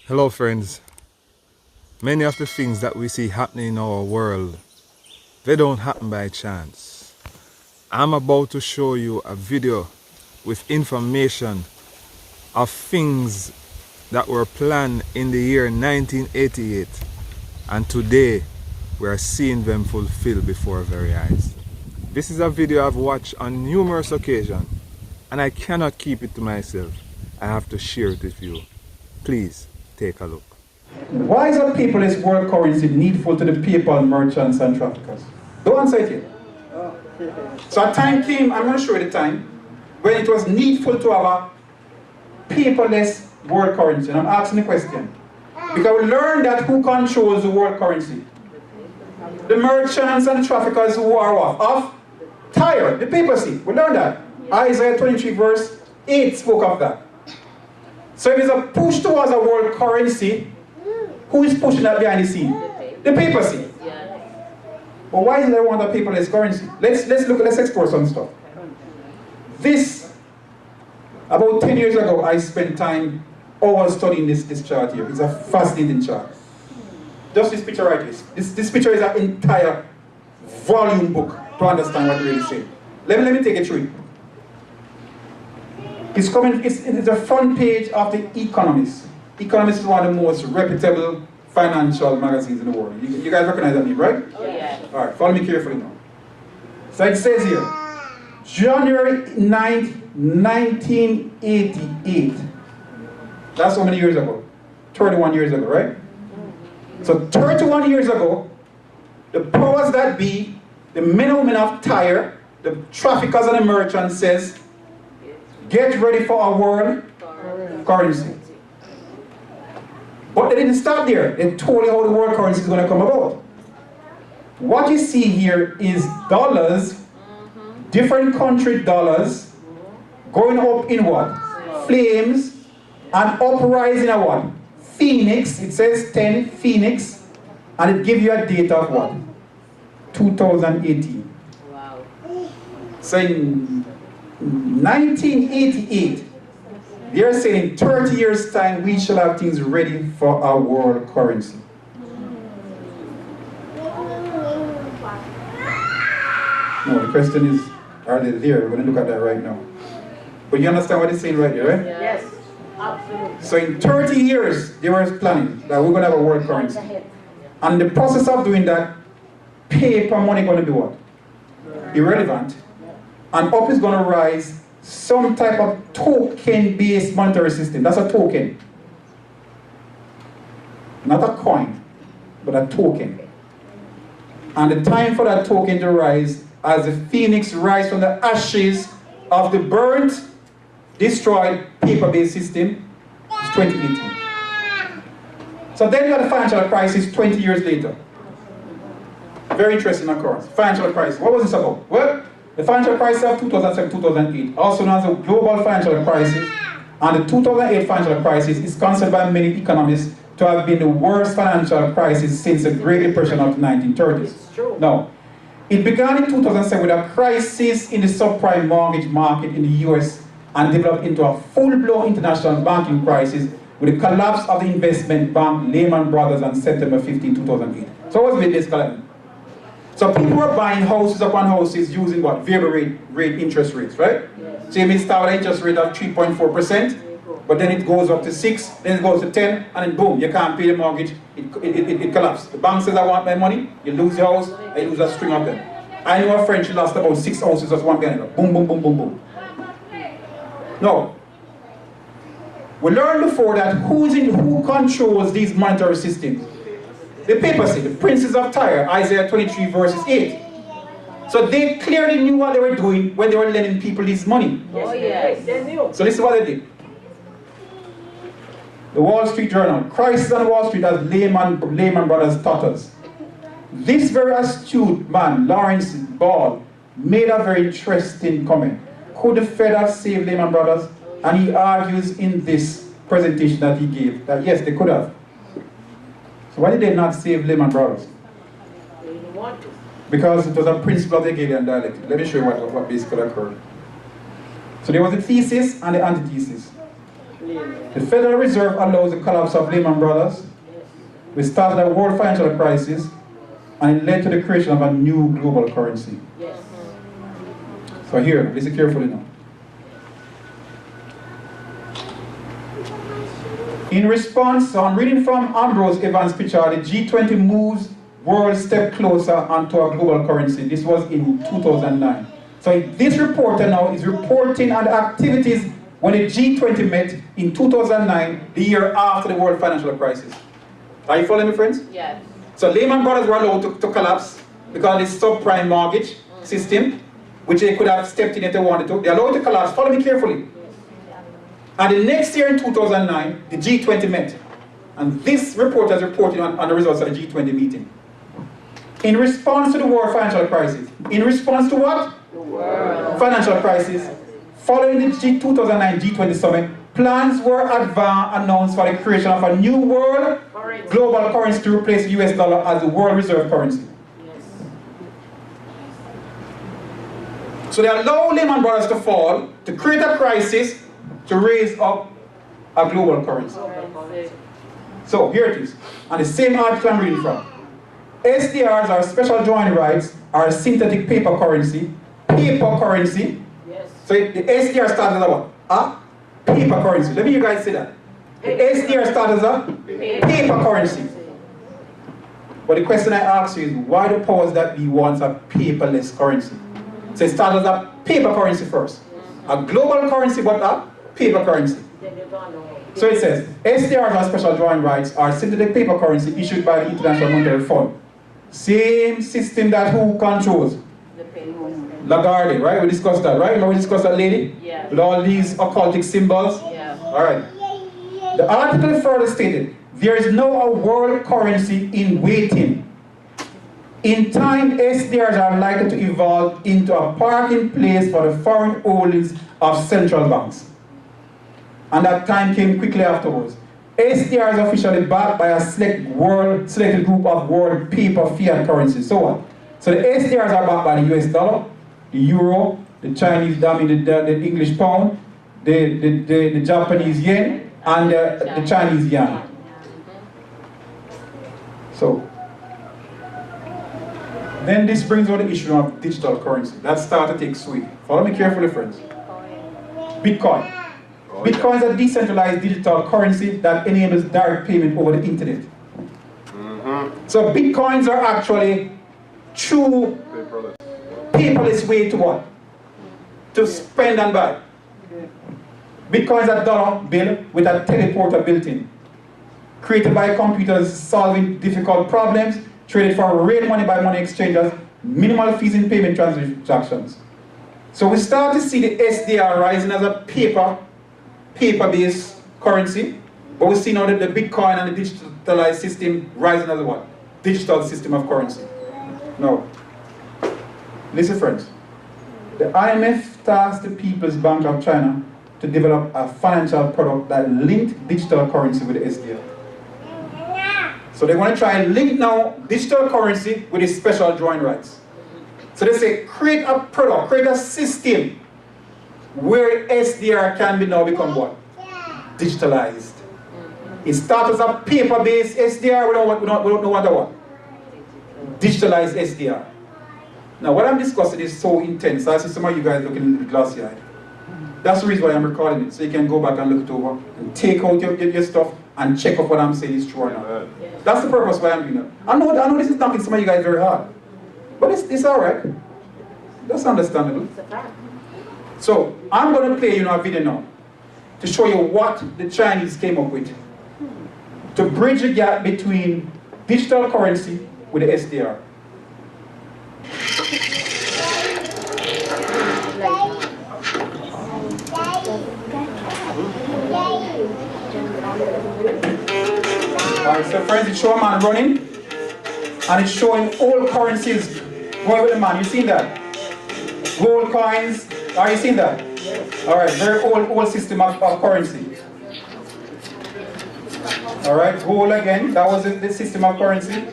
Hello friends. Many of the things that we see happening in our world, they don't happen by chance. I'm about to show you a video with information of things that were planned in the year 1988, and today we are seeing them fulfilled before our very eyes. This is a video I've watched on numerous occasions and I cannot keep it to myself. I have to share it with you. Please take a look. Why is a paperless world currency needful to the PayPal merchants and traffickers? Don't answer it yet. So a time came, I'm going to show you the time, when it was needful to have a paperless world currency. And I'm asking the question. Because we learned that who controls the world currency? The merchants and the traffickers who are what? Of Tyre, the papacy. We learned that. Isaiah 23 verse 8 spoke of that. So if there's a push towards a world currency, who is pushing that behind the scene? The papacy. But why do they want a paperless currency? Let's explore some stuff. This, about 10 years ago, I spent time hours studying this chart here. It's a fascinating chart. Just this picture right here. This picture is an entire volume book to understand what we're really saying. Let me take it through it. It's the front page of the Economist. Economist is one of the most reputable financial magazines in the world. You guys recognize that name, right? Oh, yeah. Alright, follow me carefully now. So it says here, January 9th, 1988. That's how many years ago? 31 years ago, right? So 31 years ago, the powers that be, the men and women of Tyre, the traffickers and the merchants says, get ready for a world currency. But they didn't stop there. They told you how the world currency is going to come about. What you see here is dollars, different country dollars, going up in what? Flames, and uprising at what? Phoenix. It says 10 Phoenix, and it gives you a date of what? 2018. Wow. So in 1988, they are saying in 30 years' time we shall have things ready for our world currency. No, the question is, are they there? We're going to look at that right now. But you understand what it's saying right here, right? Yes, absolutely. So in 30 years, they were planning that we're going to have a world currency. And the process of doing that, paper money going to be what? Irrelevant. And up is going to rise some type of token-based monetary system. That's a token. Not a coin, but a token. And the time for that token to rise, as the phoenix rise from the ashes of the burnt, destroyed paper-based system, is 2018. So then you had the financial crisis 20 years later. Very interesting occurrence. Financial crisis. What was this about? Well, the financial crisis of 2007-2008, also known as the global financial crisis, and the 2008 financial crisis is considered by many economists to have been the worst financial crisis since the Great Depression of the 1930s. Now, it began in 2007 with a crisis in the subprime mortgage market in the US and developed into a full-blown international banking crisis with the collapse of the investment bank Lehman Brothers on September 15, 2008. So what's with this collapse? So people were buying houses upon houses using what? Variable rate interest rates, right? Yes. So you may start with an interest rate of 3.4%, but then it goes up to 6, then it goes to 10, and then boom, you can't pay the mortgage, it collapses. The bank says, I want my money, you lose your house, and you lose a string of them. I know a friend, she lost about 6 houses just one behind her. Boom, boom, boom, boom, boom. Now, we learned before that who controls these monetary systems? The papacy, the princes of Tyre, Isaiah 23 verses 8. So they clearly knew what they were doing when they were lending people this money. Oh, yes. They knew. So this is what they did. The Wall Street Journal, crisis on Wall Street as Lehman Brothers totters. This very astute man, Lawrence Ball, made a very interesting comment. Could the Fed have saved Lehman Brothers? And he argues in this presentation that he gave that yes, they could have. So why did they not save Lehman Brothers? They didn't want to. Because it was a principle of the Hegelian dialectic. Let me show you what basically occurred. So there was a thesis and the antithesis. The Federal Reserve allows the collapse of Lehman Brothers. We started a world financial crisis, and it led to the creation of a new global currency. Yes. So here, listen carefully now. In response, so I'm reading from Ambrose Evans' picture, the G20 moves world step closer onto a global currency. This was in 2009. So this reporter now is reporting on the activities when the G20 met in 2009, the year after the world financial crisis. Are you following me, friends? Yes. So Lehman Brothers were allowed to collapse because of this subprime mortgage system, which they could have stepped in if they wanted to. They're allowed to collapse. Follow me carefully. And the next year in 2009, the G20 met. And this report is reporting on the results of the G20 meeting. In response to the world financial crisis. In response to what? The world financial crisis. Following the 2009 G20 summit, plans were announced for the creation of a new world global currency to replace the US dollar as the world reserve currency. Yes. So they allow Lehman Brothers to fall, to create a crisis, to raise up a global currency. So here it is, and the same article I'm reading from. SDRs are special drawing rights, are a synthetic paper currency. Paper currency. Yes. So the SDR started as what? A paper currency. Let me you guys say that. The SDR started as a paper currency. But the question I ask you is, why the powers that be wants a paperless currency? So it started as a paper currency first. A global currency, but a paper currency. So it says, SDRs are special drawing rights are synthetic paper currency issued by the International Monetary Fund. Same system that who controls? L.I.G.H.T, right? We discussed that, right? Remember we discussed that lady? Yeah. With all these occultic symbols? Yeah. Alright. The article further stated, there is now a world currency in waiting. In time, SDRs are likely to evolve into a parking place for the foreign holdings of central banks. And that time came quickly afterwards. SDR is officially backed by a selected group of world paper fiat currencies. So what? So the SDRs are backed by the US dollar, the euro, the Chinese yuan, the English pound, the Japanese yen, and the Chinese yuan. So then this brings on the issue of digital currency. That started to take sway. Follow me carefully, friends. Bitcoin. Bitcoin is a decentralized digital currency that enables direct payment over the internet. So Bitcoins are actually true paperless way to what? To spend and buy. Bitcoin is a dollar bill with a teleporter built in. Created by computers solving difficult problems, traded for real money by money exchangers, minimal fees in payment transactions. So we start to see the SDR rising as a paper-based currency, but we see now that the Bitcoin and the digitalized system rising as a what? Digital system of currency. Now, listen friends, the IMF tasked the People's Bank of China to develop a financial product that linked digital currency with the SDR. So they want to try and link now digital currency with its special drawing rights. So they say, create a product, create a system where SDR can be now become what? Digitalized. It starts as a paper-based SDR, we don't know what. Digitalized SDR. Now what I'm discussing is so intense. I see some of you guys looking a little glassy-eyed. That's the reason why I'm recording it, so you can go back and look it over and take out your stuff and check if what I'm saying is true or not. That's the purpose why I'm doing that. I know this is knocking some of you guys very hard, but it's alright. That's understandable. So I'm going to play a video now to show you what the Chinese came up with to bridge the gap between digital currency with the SDR. Alright, so friends, it's showing a man running, and it's showing all currencies going with the man. You seen that? Gold coins. Are you seeing that? Alright, very old system of currency. Alright, gold again. That was the system of currency.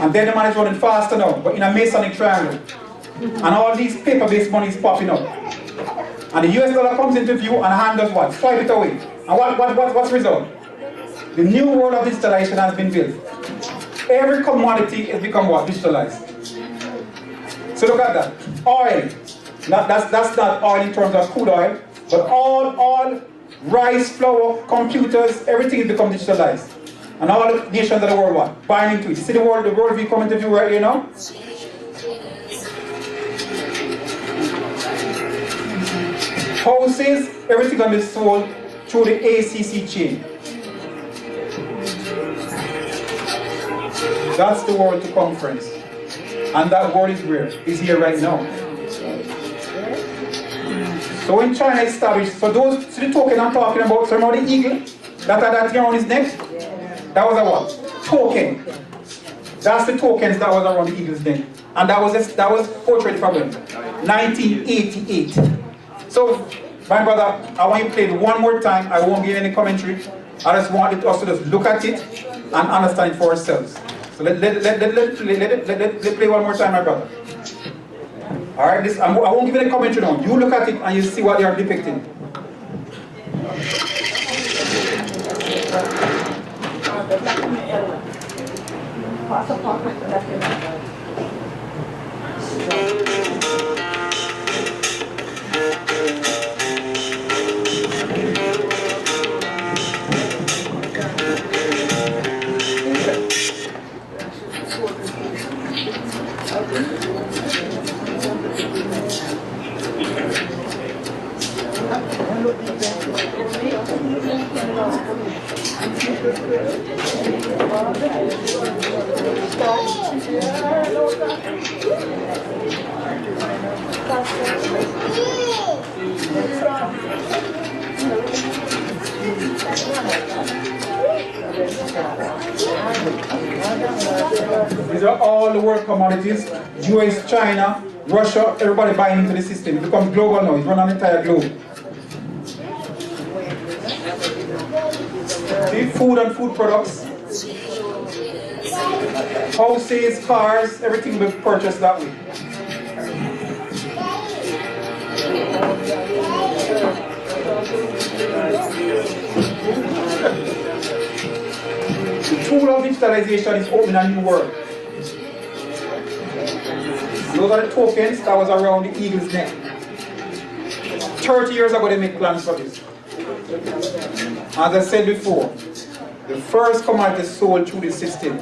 And then the man is running faster now, but in a Masonic triangle. And all these paper-based money is popping up. And the US dollar comes into view and hand does what? Swipe it away. And what's the result? The new world of digitalization has been built. Every commodity has become what? Digitalized. So look at that. Oil. That's not oil in terms of crude oil, but all rice, flour, computers, everything has become digitalized. And all the nations of the world what? Buying into it. You see the world we come into view right here now? Houses, everything can be sold through the ACC chain. That's the world to come, friends. And that word is where? Is here right now. So when China established, so those, see the token I'm talking about, so remember the eagle that had that thing around his neck? That was a what? Token. That's the tokens that was around the eagle's neck. And that was portrayed from when? 1988. So, my brother, I want you to play it one more time. I won't give any commentary. I just want us to just look at it and understand it for ourselves. So let play one more time, my brother. All right, I won't give any commentary now. You look at it and you see what they are depicting. These are all the world commodities. US, China, Russia, everybody buying into the system. It becomes global now. It's run on the entire globe. See, food and food products. Houses, cars, everything will be purchased that way. The tool of digitalization is opening a new world. Those are the tokens that was around the eagle's neck. 30 years ago they made plans for this. As I said before, the first commodity sold through the system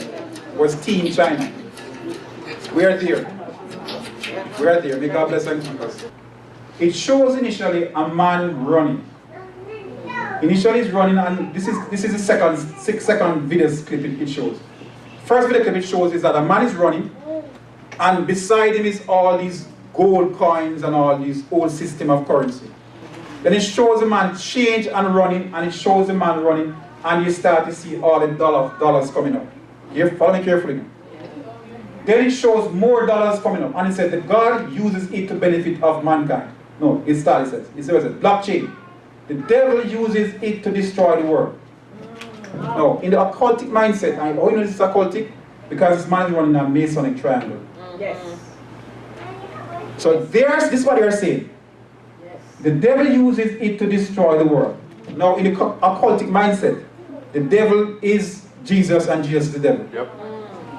was tea in China. We are there. We are there. May God bless and keep us. It shows initially a man running. Initially he's running, and this is the second video clip it shows. First video clip it shows is that a man is running, and beside him is all these gold coins and all these old system of currency. Then it shows the man change and running, and it shows the man running, and you start to see all the dollars coming up. You follow me carefully now. Then it shows more dollars coming up, and it says that God uses it to benefit of mankind. No, it says blockchain. The devil uses it to destroy the world. No, in the occultic mindset, and how you know this is occultic? Because this man is running a Masonic triangle. Yes. So this is what they are saying. Yes. The devil uses it to destroy the world. Now, in the occultic mindset, the devil is Jesus and Jesus is the devil. Yep.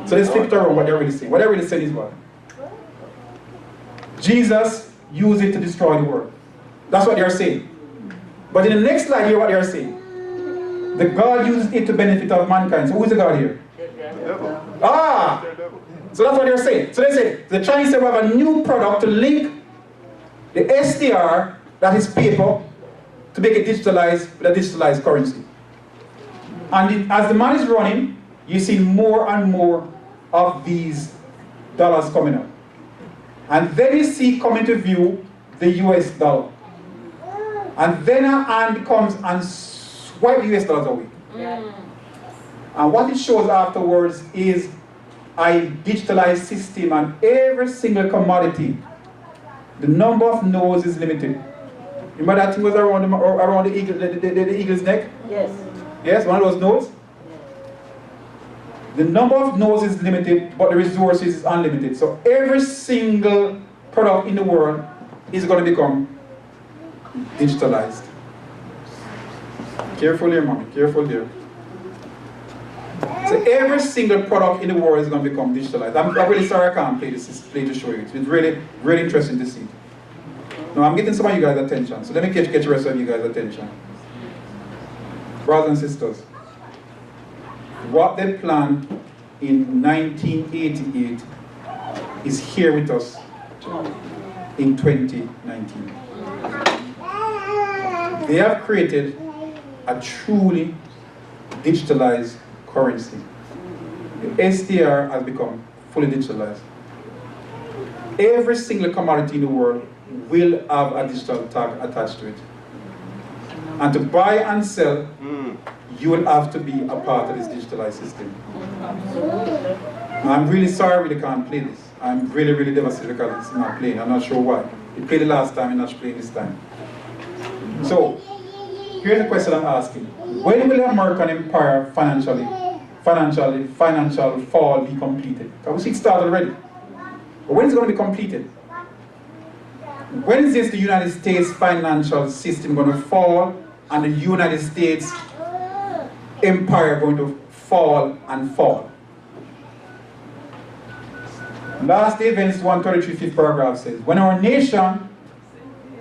So let's flip it around what they're really saying. What they're really saying is what? Jesus used it to destroy the world. That's what they're saying. But in the next slide, hear what they're saying. The God uses it to benefit of mankind. So who is the God here? Ah! So that's what they're saying. So they say, the Chinese say we have a new product to link the SDR, that is paper, to make it digitalized with a digitalized currency. And as the man is running, you see more and more of these dollars coming up. And then you see coming to view the US dollar. And then a hand comes and swipe the US dollars away. And what it shows afterwards is a digitalized system, and every single commodity, the number of nodes is limited. Remember that thing was around the eagle's neck? Yes. Yes, one of those nodes? The number of nodes is limited, but the resources is unlimited. So every single product in the world is going to become digitalized. Careful here, mommy, careful there. So every single product in the world is going to become digitalized. I'm really sorry I can't play to show you. It's really, really interesting to see. Now I'm getting some of you guys' attention, so let me get the rest of you guys' attention. Brothers and sisters, what they planned in 1988 is here with us in 2019. They have created a truly digitalized currency. The SDR has become fully digitalized. Every single commodity in the world will have a digital tag attached to it. And to buy and sell, you will have to be a part of this digitalized system. I'm really sorry I really can't play this. I'm really, really devastated because it's not playing. I'm not sure why. It played the last time and not playing this time. So, here's the question I'm asking. When will the American empire financial fall be completed? Because we see it started already. But when is it going to be completed? When is the United States financial system going to fall and the United States empire going to fall and fall? Last day events 133 fifth paragraph says, when our nation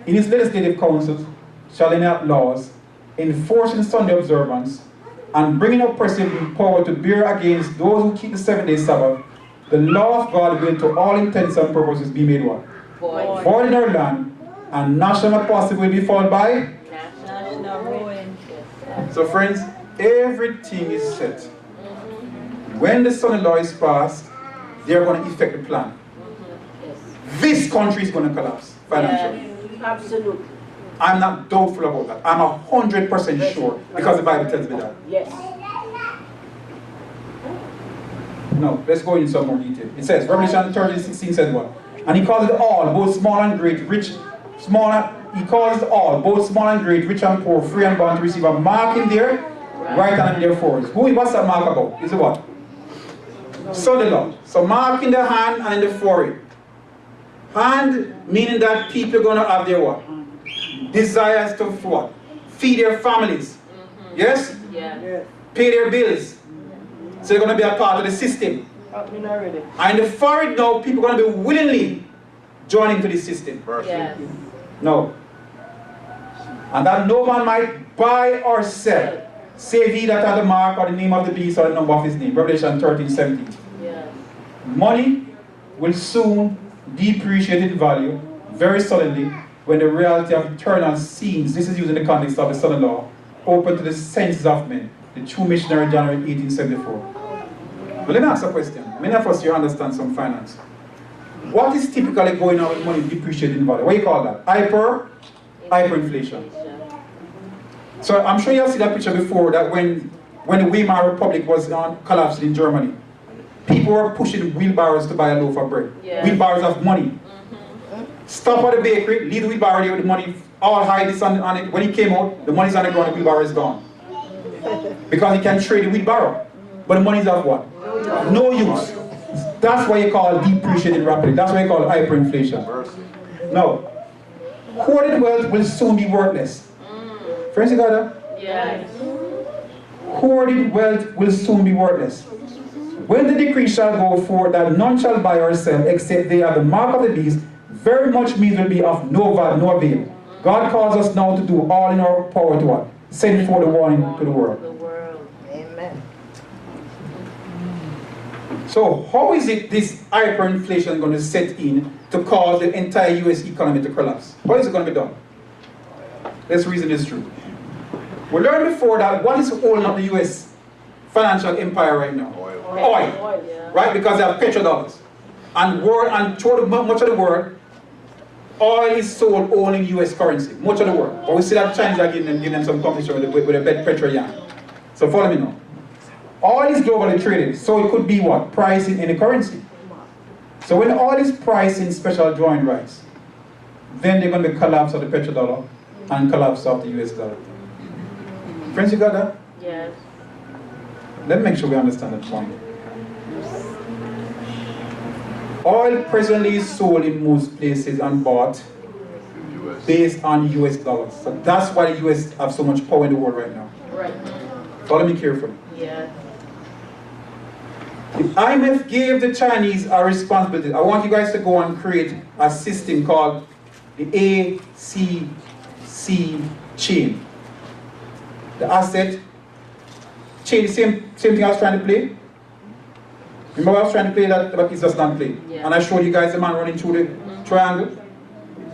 in its legislative councils shall enact laws enforcing Sunday observance and bringing oppressive power to bear against those who keep the 7-day Sabbath, the law of God will to all intents and purposes be made what? Void in our land, and national apostasy will be followed by? National ruin. So friends, everything is set. When the Sunday law is passed, they are going to effect the plan. This country is going to collapse financially. Yeah, absolutely. I'm not doubtful about that. I'm 100% sure because the Bible tells me that. Yes. No, let's go into some more detail. It says, Revelation 13:16 says what? And he calls it all, both small and great, he calls it all, both small and great, rich and poor, free and bond, to receive a mark in their right hand and in their foreheads. What's that mark about? Is it what? Sunday law. So mark in the hand and in the forehead. Hand meaning that people are going to have their what? Desires to what? Feed their families. Yes? Yeah. Pay their bills. So they're going to be a part of the system. And in the foreign now, people are going to be willingly joining to this system. Yes. No. And that no man might buy or sell, save he that hath the mark or the name of the beast or the number of his name. Revelation 13:17. Yes. Money will soon depreciate in value very suddenly when the reality of eternal scenes, this is used in the context of the Southern law, open to the senses of men. The true missionary January 1874. But let me ask a question. Many of us here understand some finance. What is typically going on with money depreciating in value? What do you call that? Hyperinflation. So I'm sure you have seen that picture before, that when the Weimar Republic was collapsing in Germany, people were pushing wheelbarrows to buy a loaf of bread. Yeah. Wheelbarrows of money. Stop at the bakery, leave the wheelbarrow there with the money, all hide this on it. When he came out, the money's on the ground, the wheelbarrow is gone. Because he can trade the wheelbarrow. But the money's of what? No use. That's why you call it depreciating rapidly. That's why you call it hyperinflation. No. Hoarded wealth will soon be worthless. Friends, you got that? Yes. Hoarded wealth will soon be worthless. When the decree shall go forth that none shall buy or sell except they have the mark of the beast, very much means will be of no value, no avail. God calls us now to do all in our power to what? Send forth the warning to the world. Amen. So how is it this hyperinflation going to set in to cause the entire US economy to collapse? How is it going to be done? Let's reason this through. We learned before that what is holding up the US financial empire right now? Oil. Yeah. Right? Because they have petrodollars. And throughout much of the world, oil is sold only in US currency. Much of the world. But we see that Chinese are giving them some competition with a bed petro yen. So follow me now. Oil is globally traded, so it could be what? Priced in any currency. So when oil is priced in special drawing rights, then they're going to collapse of the petrodollar and collapse of the US dollar. Friends, you got that? Yes. Let's make sure we understand that point. Oil presently is sold in most places and bought based on US dollars. So that's why the US have so much power in the world right now. Right. Follow me carefully. Yeah. The IMF gave the Chinese a responsibility. I want you guys to go and create a system called the ACC chain. The asset chain, same thing I was trying to play. Remember I was trying to play that, but it's just not playing. Yeah. And I showed you guys the man running through the triangle.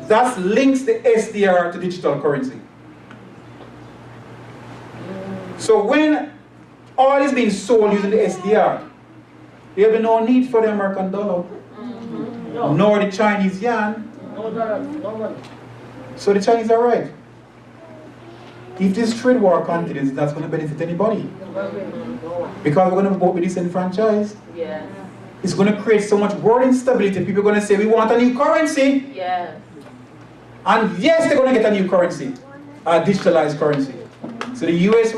That links the SDR to digital currency. So when oil is being sold using the SDR, there will be no need for the American dollar, nor the Chinese yuan. So the Chinese are right. If this trade war continues, that's going to benefit anybody. Because we're going to both be disenfranchised. Yeah. It's going to create so much world instability. People are going to say, we want a new currency. Yeah. And yes, they're going to get a new currency, a digitalized currency. So the US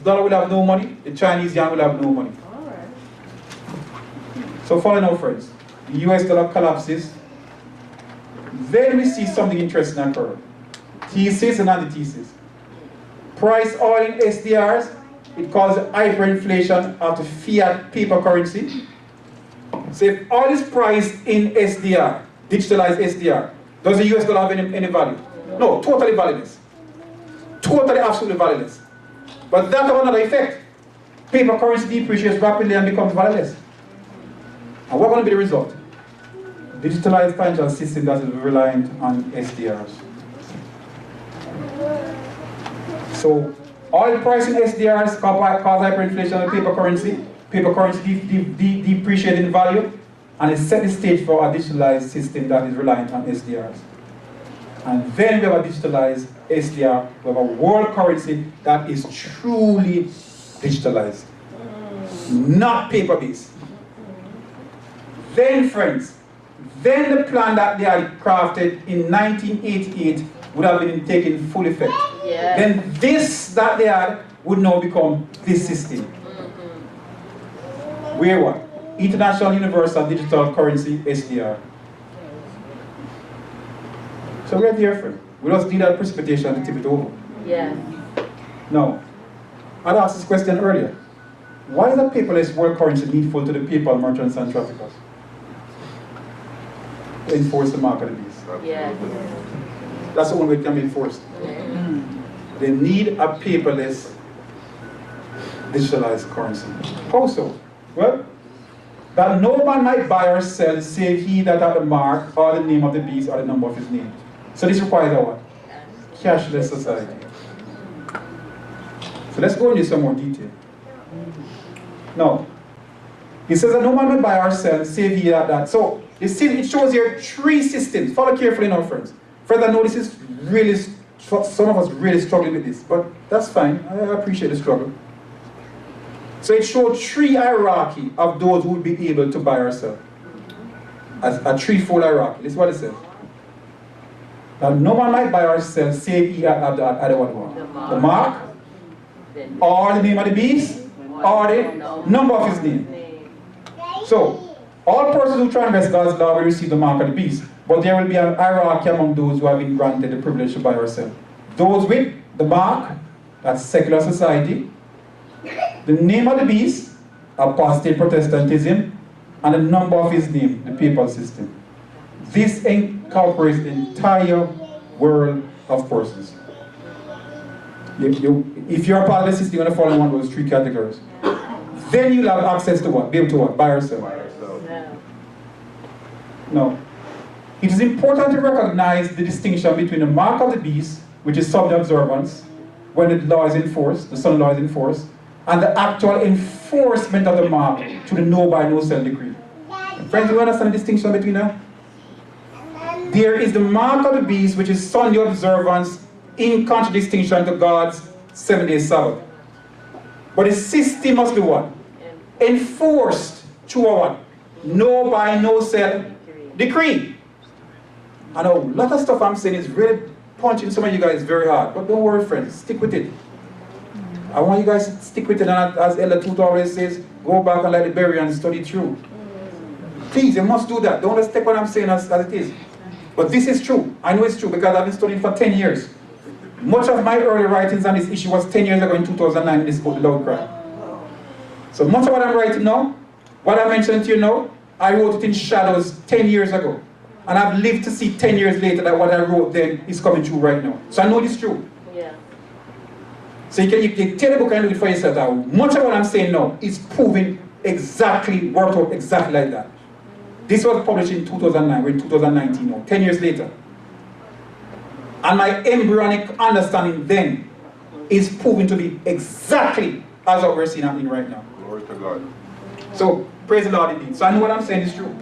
dollar will have no money, the Chinese yuan will have no money. So follow now, friends. The US dollar collapses. Then we see something interesting occur. Thesis and antithesis. Price oil in SDRs, it causes hyperinflation of the fiat paper currency. So if oil is priced in SDR, digitalized SDR, does the US dollar have any value? No, totally valueless. Totally, absolutely valueless. But that has another effect. Paper currency depreciates rapidly and becomes valueless. And what's going to be the result? Digitalized financial system that is reliant on SDRs. So, oil price in SDRs cause hyperinflation of paper currency. Paper currency depreciating in value, and it set the stage for a digitalized system that is reliant on SDRs. And then we have a digitalized SDR, we have a world currency that is truly digitalized, not paper-based. Then, friends, then the plan that they had crafted in 1988 would have been taken full effect. Yeah. Then this that they had would now become this system. Where what? International Universal Digital Currency, SDR. So we're there, friend. We just need that precipitation to tip it over. Yeah. Now, I'd asked this question earlier. Why is a paperless world currency needful to the people, merchants, and traffickers? To enforce the mark of the beast. Yeah. That's the only way it can be enforced. They need a paperless, digitalized currency. How so? Well, that no man might buy or sell save he that hath the mark or the name of the beast or the number of his name. So this requires a what? Cashless society. So let's go into some more detail. Now, he says that no man may buy or sell save he that. So you see, it shows here three systems. Follow carefully now, friends. Friends, I know this is really, some of us really struggling with this, but that's fine. I appreciate the struggle. So it showed three hierarchy of those who would be able to buy or sell. As a threefold hierarchy. This is what it says. That no man might buy or sell save he have the what? The mark, or the name of the beast, or the number of his name. So, all persons who transgress God's law will receive the mark of the beast, but there will be a hierarchy among those who have been granted the privilege to buy or sell. Those with the mark, that's secular society, the name of the beast, apostate Protestantism, and the number of his name, the papal system. This incorporates the entire world of persons. If you're a part of the system, you're going to fall in one of those three categories. Then you'll have access to what? Be able to what? Buy or sell. No. It is important to recognize the distinction between the mark of the beast, which is subject observance, when the law is enforced, the son law is enforced, and the actual enforcement of the mark to the no buy, no sell decree. Friends, do you understand the distinction between them? There is the mark of the beast, which is Sunday observance in contradistinction to God's 7-day Sabbath. But the system must be what? Enforced through a what? No buy, no sell decree. I know a lot of stuff I'm saying is really punching some of you guys very hard, but don't worry, friends, stick with it. I want you guys to stick with it, and as L.I.G.H.T always says, go back and let it bury and study through. Please, you must do that. Don't just take what I'm saying as it is. But this is true. I know it's true because I've been studying for 10 years. Much of my early writings on this issue was 10 years ago in 2009 in this book, The L.I.G.H.T. So much of what I'm writing now, what I mentioned to you now, I wrote it in shadows 10 years ago. And I've lived to see 10 years later that what I wrote then is coming true right now. So I know it's true. Yeah. So you can take the book and do it for yourself. Now, much of what I'm saying now is proving exactly, worked out exactly like that. This was published in 2009, we're in 2019 now, 10 years later. And my embryonic understanding then is proving to be exactly as what we're seeing happening right now. Glory to God. So, praise the Lord indeed. So I know what I'm saying is true.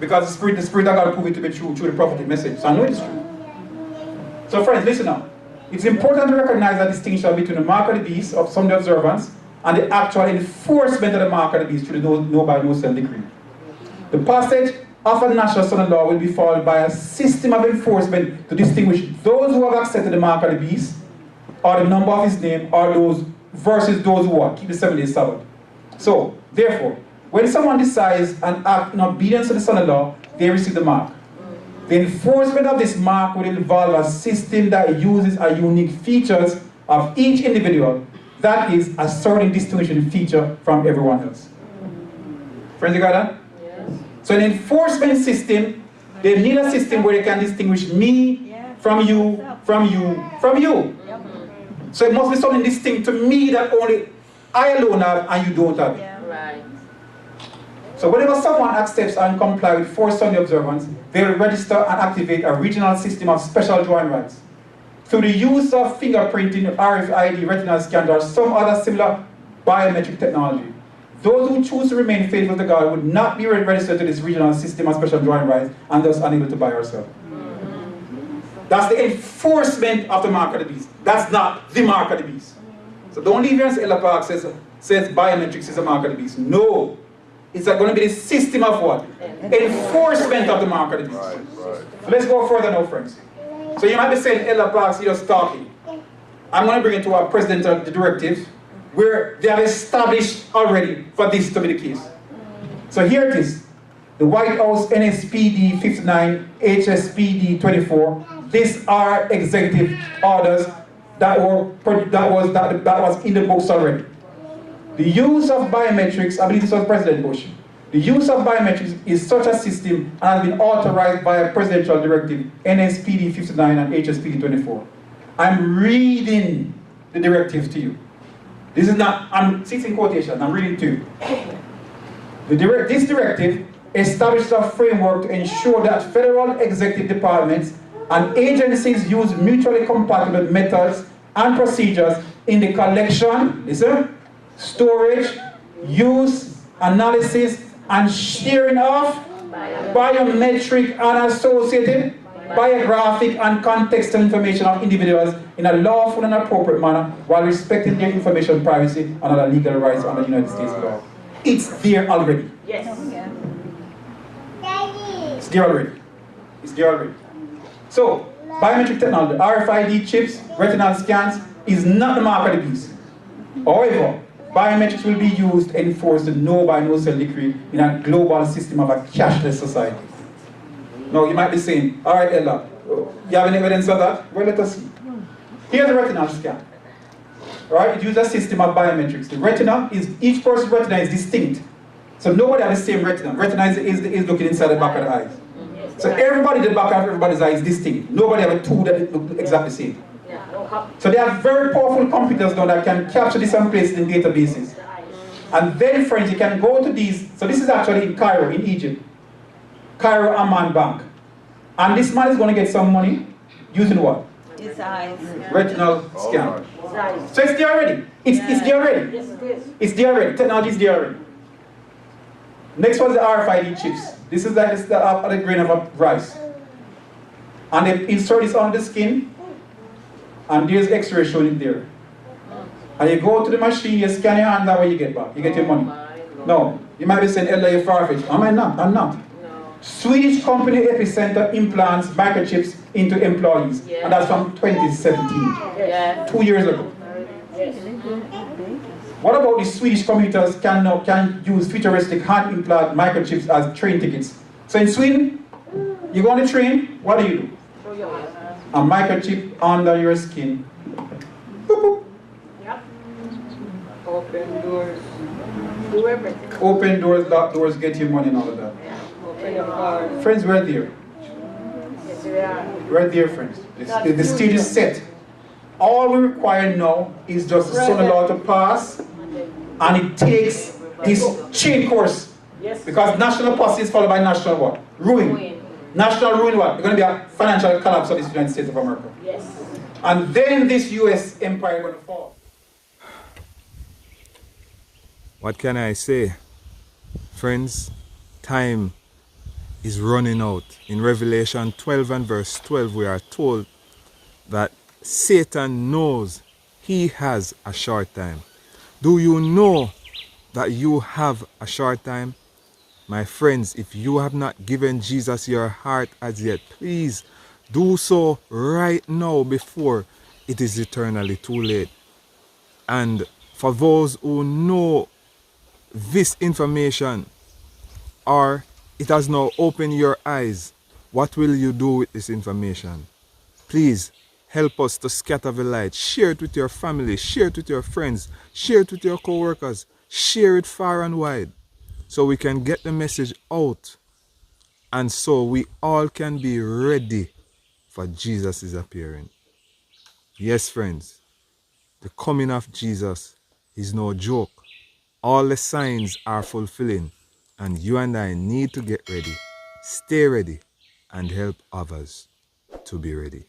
Because the Spirit of God proved it to be true through the prophetic message. So I know it's true. So friends, listen now. It's important to recognize the distinction between the mark of the beast of Sunday observance and the actual enforcement of the mark of the beast through the no by no sell decree. The passage of a national son-in-law will be followed by a system of enforcement to distinguish those who have accepted the mark of the beast, or the number of his name, or those versus those who are keep the 7-day Sabbath. So, therefore, when someone decides and act in obedience to the son-in-law, they receive the mark. The enforcement of this mark will involve a system that uses a unique features of each individual, that is, a certain distinguishing feature from everyone else. Friends, you got that? So an enforcement system, they need a system where they can distinguish me from you, from you, from you. So it must be something distinct to me that only I alone have and you don't have. Right. So whenever someone accepts and complies with forced Sunday observance, they will register and activate a regional system of special drawing rights. Through the use of fingerprinting, RFID, retinal scans, or some other similar biometric technology, those who choose to remain faithful to God would not be registered to this regional system of special drawing rights and thus unable to buy or sell. That's the enforcement of the mark of the beast. That's not the mark of the beast. So don't leave here and say L.I.G.H.T. says biometrics is a mark of the beast. No. It's going to be the system of what? Enforcement of the mark of the beast. Right. So let's go further now, friends. So you might be saying L.I.G.H.T. just talking. I'm going to bring it to our presidential directive where they have established already for this to be the case. So here it is. The White House NSPD 59, HSPD 24. These are executive orders that was in the books already. The use of biometrics, I believe this was President Bush. The use of biometrics is such a system and has been authorized by a presidential directive, NSPD 59 and HSPD 24. I'm reading the directive to you. This is not, it's in quotation, I'm reading to you. This directive establishes a framework to ensure that federal executive departments and agencies use mutually compatible methods and procedures in the collection, listen, storage, use, analysis, and sharing of biometric and associated biographic and contextual information of individuals in a lawful and appropriate manner while respecting their information privacy and other legal rights under United States law. It's there already. Yes. It's there already. It's there already. So, biometric technology, RFID chips, retinal scans, is not the mark of the beast. However, biometrics will be used to enforce the no buy, no sell decree in a global system of a cashless society. Now, you might be saying, all right, Ella, you have any evidence of that? Well, let us see. Here's a retinal scan. All right, it uses a system of biometrics. The retina is, each person's retina is distinct. So nobody has the same retina. Retina is looking inside the back of the eyes. So everybody, the back of everybody's eye is distinct. Nobody have a two that look exactly the same. So they have very powerful computers now that can capture this and place it in databases. And then, friends, you can go to these. So this is actually in Cairo, in Egypt. Cairo Amman Bank. And this man is going to get some money using what? His eyes. Retinal scan. His eyes. So it's there already. It's there already. Yes, it is. It's there already. Technology is there already. Next was the RFID chips. This is like the grain of rice. And they insert this on the skin, and there's X-ray showing it there. And you go to the machine, you scan your hand, that way you get back. You get your money. No, you might be saying, Ella, you're far-fetched. Am I not? I'm not. Swedish company Epicenter implants microchips into employees. And that's from 2017. 2 years ago. What about the Swedish commuters can use futuristic hand implant microchips as train tickets? So in Sweden, you go on the train, what do? A microchip under your skin. Boop, boop. Yep. Open doors. Do everything. Open doors, lock doors, get you money and all of that. Yeah. Open your car. Friends, we're there. Yes, we are. We're there, friends. The stage is set. All we require now is just the son law to pass, and it takes this chain course. Yes. Because national policy is followed by national what? Ruin. National ruin what? There's going to be a financial collapse of the United States of America. Yes. And then this US empire is going to fall. What can I say? Friends, time is running out. In Revelation 12 and verse 12, we are told that Satan knows he has a short time. Do you know that you have a short time? My friends, if you have not given Jesus your heart as yet, please do so right now before it is eternally too late. And for those who know this information, or it has now opened your eyes, what will you do with this information? Please help us to scatter the light. Share it with your family, share it with your friends, share it with your co-workers, share it far and wide so we can get the message out, and so we all can be ready for Jesus' appearing. Yes, friends, the coming of Jesus is no joke. All the signs are fulfilling, and you and I need to get ready, stay ready, and help others to be ready.